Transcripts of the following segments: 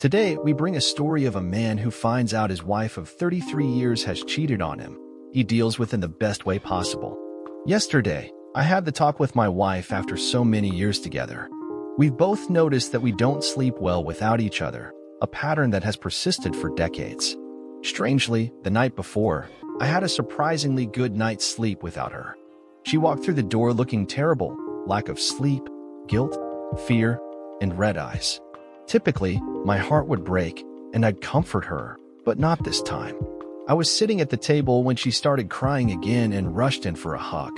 Today, we bring a story of a man who finds out his wife of 33 years has cheated on him. He deals with it in the best way possible. Yesterday, I had the talk with my wife after so many years together. We've both noticed that we don't sleep well without each other, a pattern that has persisted for decades. Strangely, the night before, I had a surprisingly good night's sleep without her. She walked through the door looking terrible, lack of sleep, guilt, fear, and red eyes. Typically, my heart would break, and I'd comfort her, but not this time. I was sitting at the table when she started crying again and rushed in for a hug.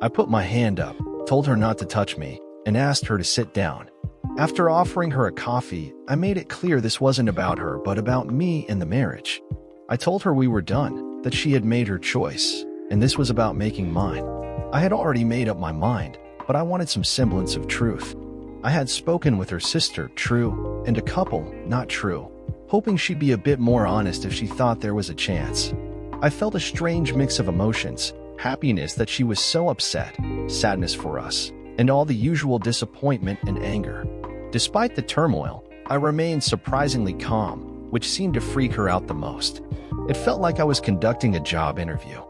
I put my hand up, told her not to touch me, and asked her to sit down. After offering her a coffee, I made it clear this wasn't about her, but about me and the marriage. I told her we were done, that she had made her choice, and this was about making mine. I had already made up my mind, but I wanted some semblance of truth. I had spoken with her sister, True, and a couple, not True, hoping she'd be a bit more honest if she thought there was a chance. I felt a strange mix of emotions, happiness that she was so upset, sadness for us, and all the usual disappointment and anger. Despite the turmoil, I remained surprisingly calm, which seemed to freak her out the most. It felt like I was conducting a job interview.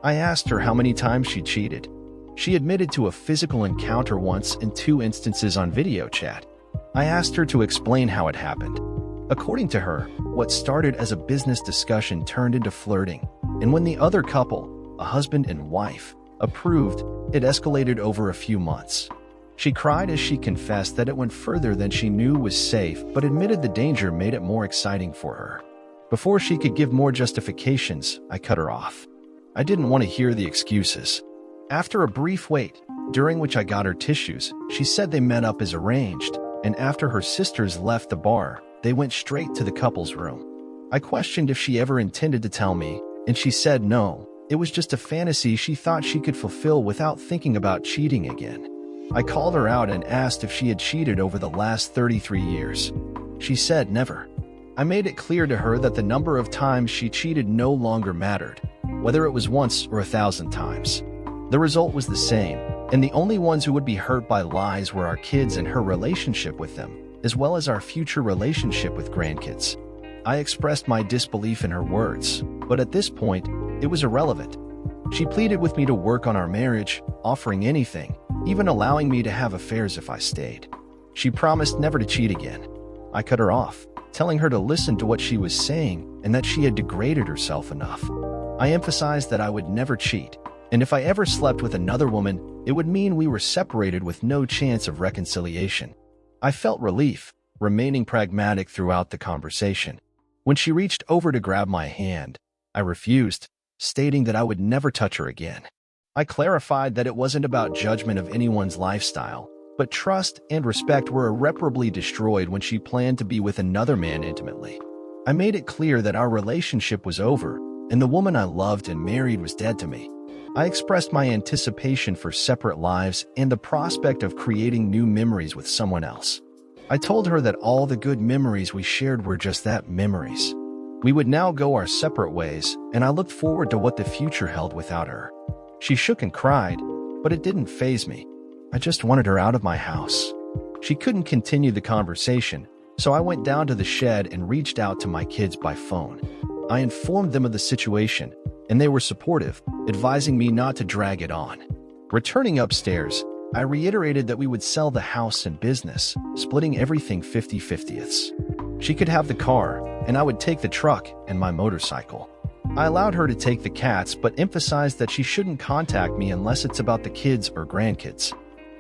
I asked her how many times she cheated. She admitted to a physical encounter once and 2 instances on video chat. I asked her to explain how it happened. According to her, what started as a business discussion turned into flirting, and when the other couple, a husband and wife, approved, it escalated over a few months. She cried as she confessed that it went further than she knew was safe, but admitted the danger made it more exciting for her. Before she could give more justifications, I cut her off. I didn't want to hear the excuses. After a brief wait, during which I got her tissues, she said they met up as arranged, and after her sisters left the bar, they went straight to the couple's room. I questioned if she ever intended to tell me, and she said no, it was just a fantasy she thought she could fulfill without thinking about cheating again. I called her out and asked if she had cheated over the last 33 years. She said never. I made it clear to her that the number of times she cheated no longer mattered, whether it was once or 1,000 times. The result was the same, and the only ones who would be hurt by lies were our kids and her relationship with them, as well as our future relationship with grandkids. I expressed my disbelief in her words, but at this point, it was irrelevant. She pleaded with me to work on our marriage, offering anything, even allowing me to have affairs if I stayed. She promised never to cheat again. I cut her off, telling her to listen to what she was saying and that she had degraded herself enough. I emphasized that I would never cheat, and if I ever slept with another woman, it would mean we were separated with no chance of reconciliation. I felt relief, remaining pragmatic throughout the conversation. When she reached over to grab my hand, I refused, stating that I would never touch her again. I clarified that it wasn't about judgment of anyone's lifestyle, but trust and respect were irreparably destroyed when she planned to be with another man intimately. I made it clear that our relationship was over, and the woman I loved and married was dead to me. I expressed my anticipation for separate lives and the prospect of creating new memories with someone else. I told her that all the good memories we shared were just that, memories. We would now go our separate ways, and I looked forward to what the future held without her. She shook and cried, but it didn't faze me. I just wanted her out of my house. She couldn't continue the conversation, so I went down to the shed and reached out to my kids by phone. I informed them of the situation, and they were supportive, advising me not to drag it on. Returning upstairs, I reiterated that we would sell the house and business, splitting everything 50-50ths. She could have the car, and I would take the truck and my motorcycle. I allowed her to take the cats, but emphasized that she shouldn't contact me unless it's about the kids or grandkids.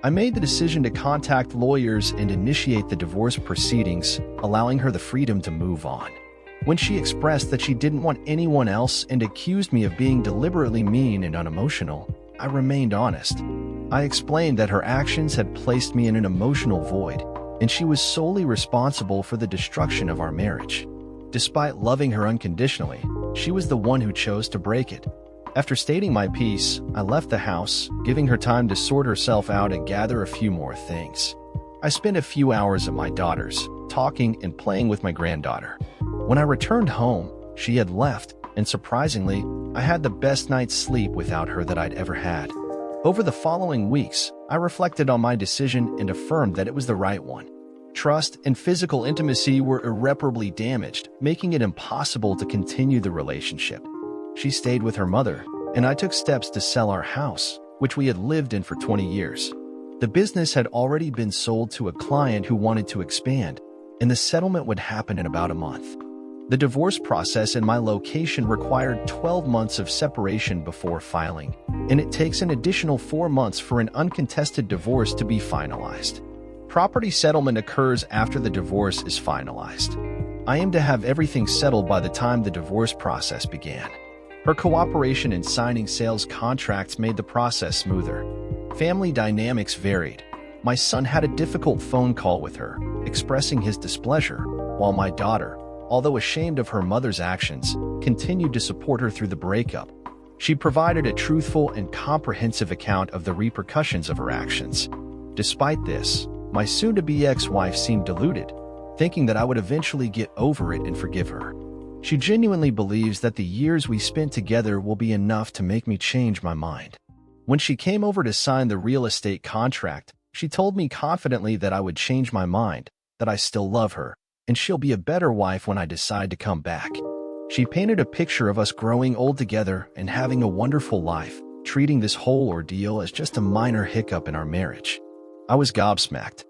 I made the decision to contact lawyers and initiate the divorce proceedings, allowing her the freedom to move on. When she expressed that she didn't want anyone else and accused me of being deliberately mean and unemotional, I remained honest. I explained that her actions had placed me in an emotional void, and she was solely responsible for the destruction of our marriage. Despite loving her unconditionally, she was the one who chose to break it. After stating my piece, I left the house, giving her time to sort herself out and gather a few more things. I spent a few hours at my daughter's, talking and playing with my granddaughter. When I returned home, she had left, and surprisingly, I had the best night's sleep without her that I'd ever had. Over the following weeks, I reflected on my decision and affirmed that it was the right one. Trust and physical intimacy were irreparably damaged, making it impossible to continue the relationship. She stayed with her mother, and I took steps to sell our house, which we had lived in for 20 years. The business had already been sold to a client who wanted to expand, and the settlement would happen in about a month. The divorce process in my location required 12 months of separation before filing, and it takes an additional 4 months for an uncontested divorce to be finalized. Property settlement occurs after the divorce is finalized. I aim to have everything settled by the time the divorce process began. Her cooperation in signing sales contracts made the process smoother. Family dynamics varied. My son had a difficult phone call with her, expressing his displeasure, while my daughter, although ashamed of her mother's actions, continued to support her through the breakup. She provided a truthful and comprehensive account of the repercussions of her actions. Despite this, my soon-to-be ex-wife seemed deluded, thinking that I would eventually get over it and forgive her. She genuinely believes that the years we spent together will be enough to make me change my mind. When she came over to sign the real estate contract, she told me confidently that I would change my mind, that I still love her, and she'll be a better wife when I decide to come back. She painted a picture of us growing old together and having a wonderful life, treating this whole ordeal as just a minor hiccup in our marriage. I was gobsmacked.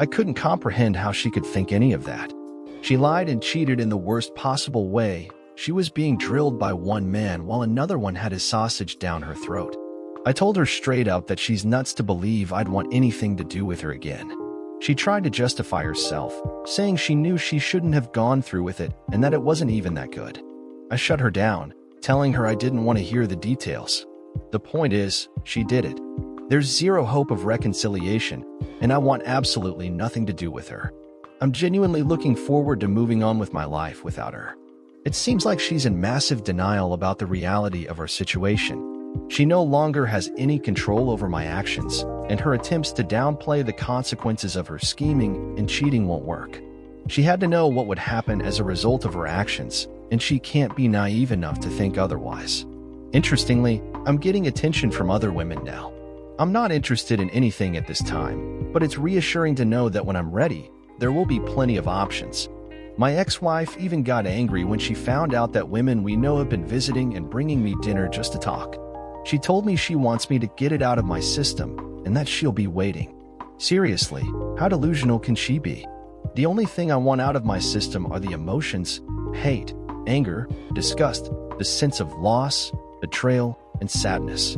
I couldn't comprehend how she could think any of that. She lied and cheated in the worst possible way. She was being drilled by one man while another one had his sausage down her throat. I told her straight out that she's nuts to believe I'd want anything to do with her again. She tried to justify herself, saying she knew she shouldn't have gone through with it and that it wasn't even that good. I shut her down, telling her I didn't want to hear the details. The point is, she did it. There's zero hope of reconciliation, and I want absolutely nothing to do with her. I'm genuinely looking forward to moving on with my life without her. It seems like she's in massive denial about the reality of our situation. She no longer has any control over my actions, and her attempts to downplay the consequences of her scheming and cheating won't work. She had to know what would happen as a result of her actions, and she can't be naive enough to think otherwise. Interestingly, I'm getting attention from other women now. I'm not interested in anything at this time, but it's reassuring to know that when I'm ready, there will be plenty of options. My ex-wife even got angry when she found out that women we know have been visiting and bringing me dinner just to talk. She told me she wants me to get it out of my system and that she'll be waiting. Seriously, how delusional can she be? The only thing I want out of my system are the emotions, hate, anger, disgust, the sense of loss, betrayal, and sadness.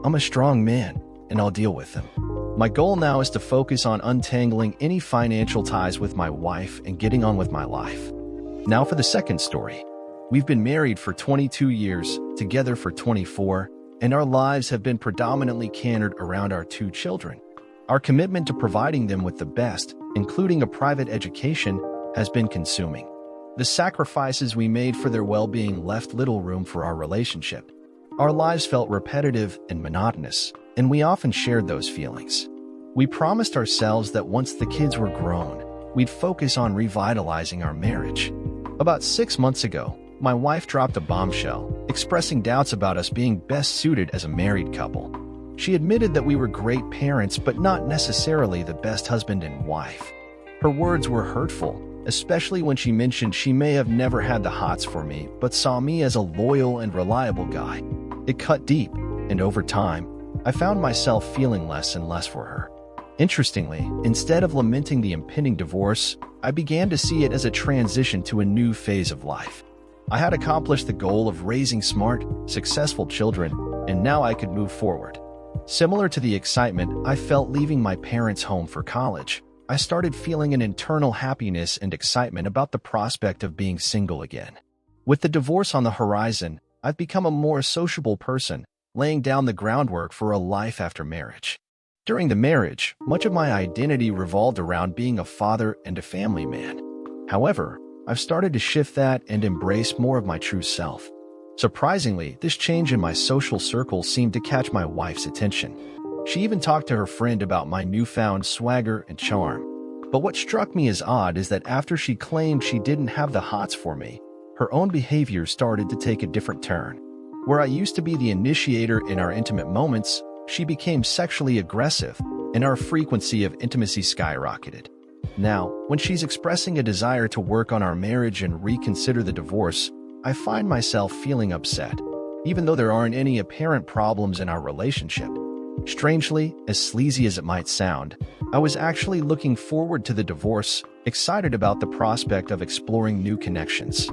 I'm a strong man, and I'll deal with them. My goal now is to focus on untangling any financial ties with my wife and getting on with my life. Now for the second story. We've been married for 22 years, together for 24, and our lives have been predominantly centered around our 2 children. Our commitment to providing them with the best, including a private education, has been consuming. The sacrifices we made for their well-being left little room for our relationship. Our lives felt repetitive and monotonous, and we often shared those feelings. We promised ourselves that once the kids were grown, we'd focus on revitalizing our marriage. About 6 months ago, my wife dropped a bombshell, expressing doubts about us being best suited as a married couple. She admitted that we were great parents, but not necessarily the best husband and wife. Her words were hurtful, especially when she mentioned she may have never had the hots for me, but saw me as a loyal and reliable guy. It cut deep, and over time, I found myself feeling less and less for her. Interestingly, instead of lamenting the impending divorce, I began to see it as a transition to a new phase of life. I had accomplished the goal of raising smart, successful children, and now I could move forward. Similar to the excitement I felt leaving my parents' home for college, I started feeling an internal happiness and excitement about the prospect of being single again. With the divorce on the horizon, I've become a more sociable person, laying down the groundwork for a life after marriage. During the marriage, much of my identity revolved around being a father and a family man. However, I've started to shift that and embrace more of my true self. Surprisingly, this change in my social circle seemed to catch my wife's attention. She even talked to her friend about my newfound swagger and charm. But what struck me as odd is that after she claimed she didn't have the hots for me, her own behavior started to take a different turn. Where I used to be the initiator in our intimate moments, she became sexually aggressive, and our frequency of intimacy skyrocketed. Now, when she's expressing a desire to work on our marriage and reconsider the divorce, I find myself feeling upset, even though there aren't any apparent problems in our relationship. Strangely, as sleazy as it might sound, I was actually looking forward to the divorce, excited about the prospect of exploring new connections.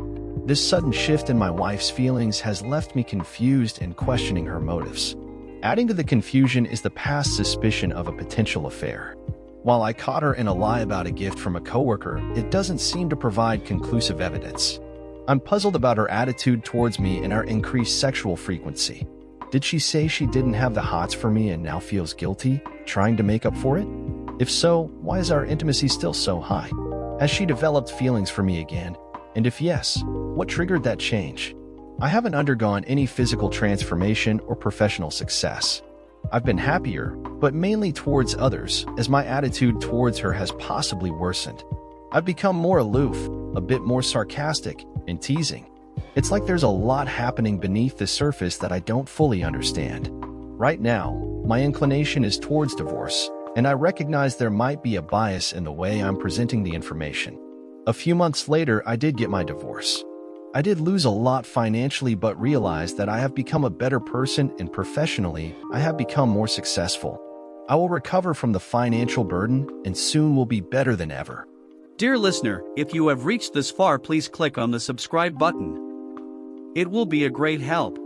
This sudden shift in my wife's feelings has left me confused and questioning her motives. Adding to the confusion is the past suspicion of a potential affair. While I caught her in a lie about a gift from a coworker, it doesn't seem to provide conclusive evidence. I'm puzzled about her attitude towards me and our increased sexual frequency. Did she say she didn't have the hots for me and now feels guilty, trying to make up for it? If so, why is our intimacy still so high? Has she developed feelings for me again? And if yes, what triggered that change? I haven't undergone any physical transformation or professional success. I've been happier, but mainly towards others, as my attitude towards her has possibly worsened. I've become more aloof, a bit more sarcastic, and teasing. It's like there's a lot happening beneath the surface that I don't fully understand. Right now, my inclination is towards divorce, and I recognize there might be a bias in the way I'm presenting the information. A few months later, I did get my divorce. I did lose a lot financially, but realized that I have become a better person, and professionally, I have become more successful. I will recover from the financial burden and soon will be better than ever. Dear listener, if you have reached this far, please click on the subscribe button. It will be a great help.